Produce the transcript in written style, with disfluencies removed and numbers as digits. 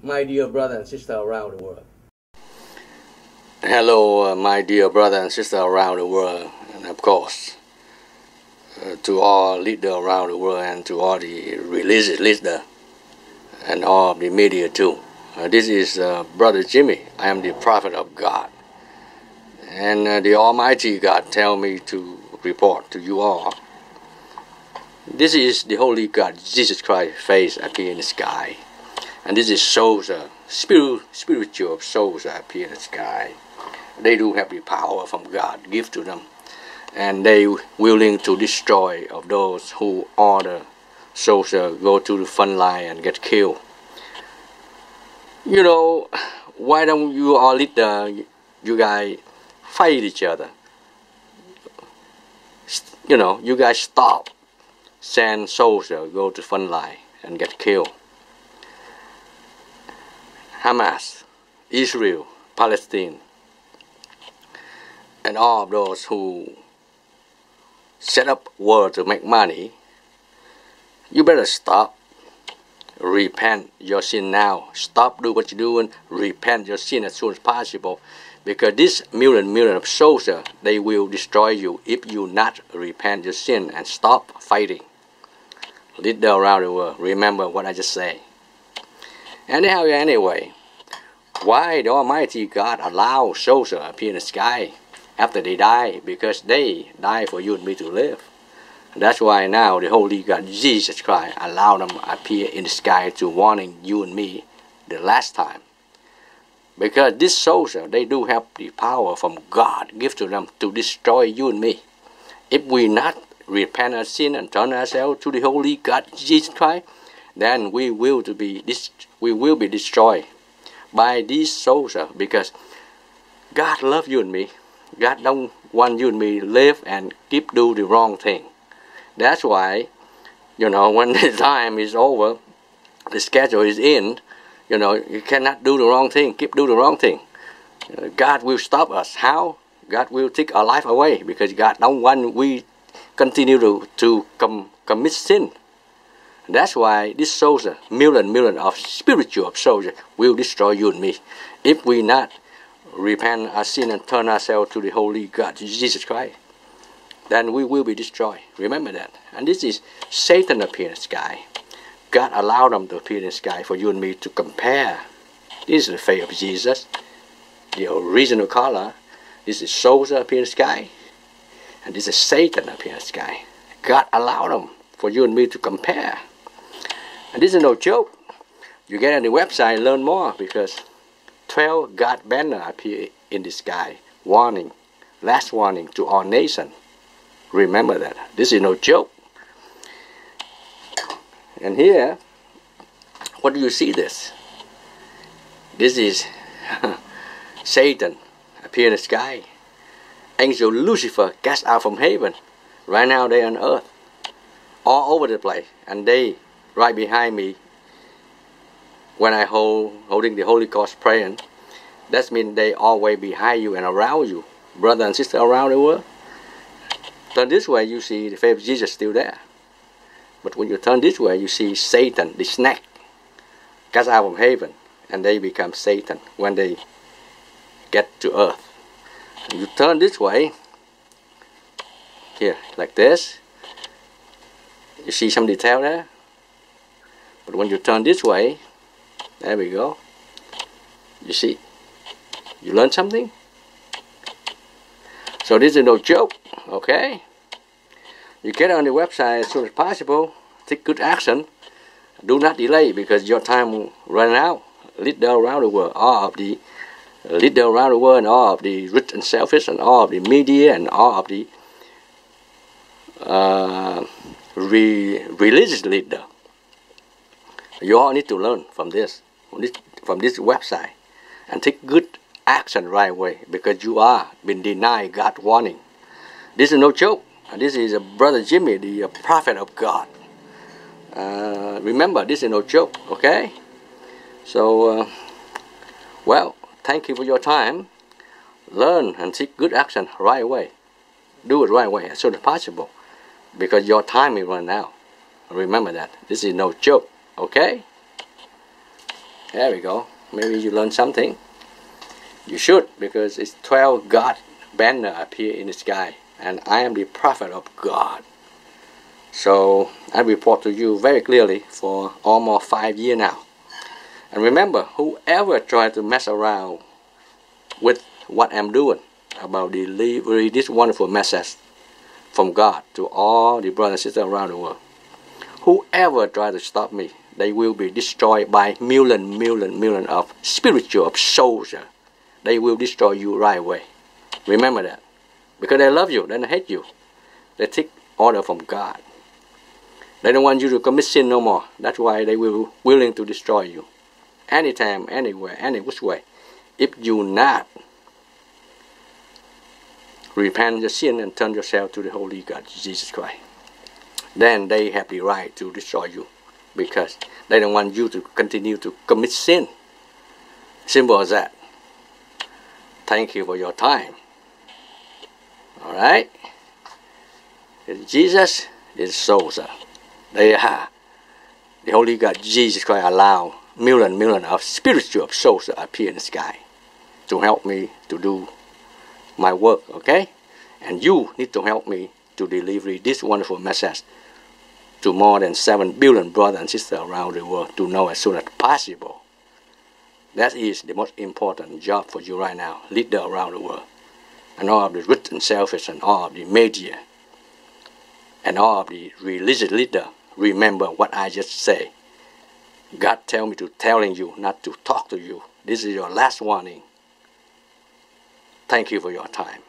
my dear brother and sister around the world. Hello, my dear brother and sister around the world, and of course, to all leaders around the world and to all the religious leaders and all the media too. This is Brother Jimmy. I am the prophet of God. And the Almighty God tell me to report to you all. This is the Holy God, Jesus Christ's face appear in the sky. And this is souls, spiritual souls appear in the sky. They do have the power from God give to them. And they willing to destroy of those who order souls go to the front line and get killed. You know, why don't you all you guys fight each other? You know, you guys stop, send soldiers go to front line and get killed. Hamas, Israel, Palestine, and all of those who set up war to make money, you better stop. Repent your sin now. Stop doing what you're doing. Repent your sin as soon as possible. Because this million of soldiers, they will destroy you if you not repent your sin and stop fighting. Lead around the world. Remember what I just say. Anyhow, anyway, why the Almighty God allow soldiers appear in the sky after they die? Because they die for you and me to live. That's why now the Holy God, Jesus Christ, allowed them to appear in the sky to warning you and me the last time. Because these soldiers, they do have the power from God give to them to destroy you and me. If we not repent our sin and turn ourselves to the Holy God, Jesus Christ, then we will be destroyed by these soldiers. Because God loves you and me. God don't want you and me to live and keep do the wrong thing. That's why, you know, when the time is over, the schedule is in, you know, you cannot do the wrong thing, keep do the wrong thing. God will stop us. How? God will take our life away because God don't want we continue to commit sin. That's why this soldier, million of spiritual soldiers will destroy you and me. If we not repent our sin and turn ourselves to the Holy God, Jesus Christ, then we will be destroyed. Remember that. And this is Satan appear in the sky. God allowed them to appear in the sky for you and me to compare. This is the face of Jesus, the original color. This is soldier appear in the sky. And this is Satan appear in the sky. God allowed them for you and me to compare. And this is no joke. You get on the website, learn more, because 12 God banner appear in the sky. Warning, last warning to all nations. Remember that. This is no joke. And here, what do you see this? This is Satan appear in the sky. Angel Lucifer cast out from heaven. Right now they on earth. All over the place. And they right behind me when I holding the Holy Ghost praying. That means they always behind you and around you. Brother and sister around the world. Turn this way, you see the face of Jesus still there. But when you turn this way, you see Satan, the snake, cast out from heaven, and they become Satan when they get to earth. And you turn this way, here, like this. You see some detail there? But when you turn this way, there we go. You see? You learn something? So this is no joke, okay? You get on the website as soon as possible. Take good action. Do not delay because your time will run out. Lead around the world, all of the leader around the world, and all of the rich and selfish, and all of the media, and all of the religious leader. You all need to learn from this website, and take good action right away because you are been denied God's warning. This is no joke. This is Brother Jimmy, the prophet of God. Remember, this is no joke, okay? So, well, thank you for your time. Learn and take good action right away. Do it right away as soon as possible because your time is running out. Remember that. This is no joke, okay? There we go. Maybe you learned something. You should, because it's 12 God banner appear in the sky, and I am the prophet of God. So I report to you very clearly for almost 5 years now. And remember, whoever tries to mess around with what I'm doing about delivering this wonderful message from God to all the brothers and sisters around the world, whoever tries to stop me, they will be destroyed by million of spiritual soldiers. They will destroy you right away. Remember that. Because they love you, they don't hate you. They take order from God. They don't want you to commit sin no more. That's why they will willing to destroy you. Anytime, anywhere, any which way. If you not repent your sin and turn yourself to the Holy God, Jesus Christ, then they have the right to destroy you, because they don't want you to continue to commit sin. Simple as that. Thank you for your time. Alright? Jesus is souls. They are the Holy God, Jesus Christ, allow million of spiritual souls to appear in the sky to help me to do my work, okay? And you need to help me to deliver this wonderful message to more than 7 billion brothers and sisters around the world to know as soon as possible. That is the most important job for you right now, leader around the world. And all of the rich and selfish and all of the media and all of the religious leader, remember what I just say. God tell me to telling you not to talk to you. This is your last warning. Thank you for your time.